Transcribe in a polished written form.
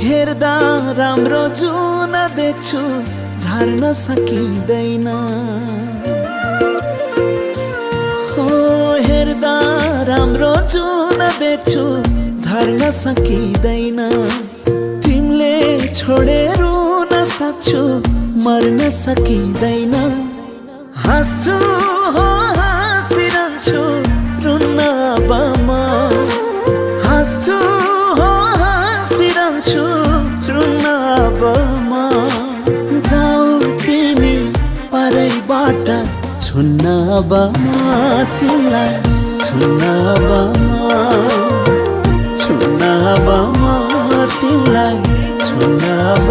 हेर्दा राम्रो जुन देख्छु झार्न सकिँदैन। हो हेर्दा राम्रो जुन देख्छु झार्न सकिँदैन। तिमीले छोडे रुन सक्छु मर्न सकिँदैन। हाँस्छु हो हाँसिरहन्छु रुन्न अब म। हाँस्छु हो हाँसिरहन्छु रुन्न अब म। जाऊ तिमी परैबाट छुन्न अब म तिमीलाई छुन्न अब म। छुन्न अब म तिमीलाई छुन्न अब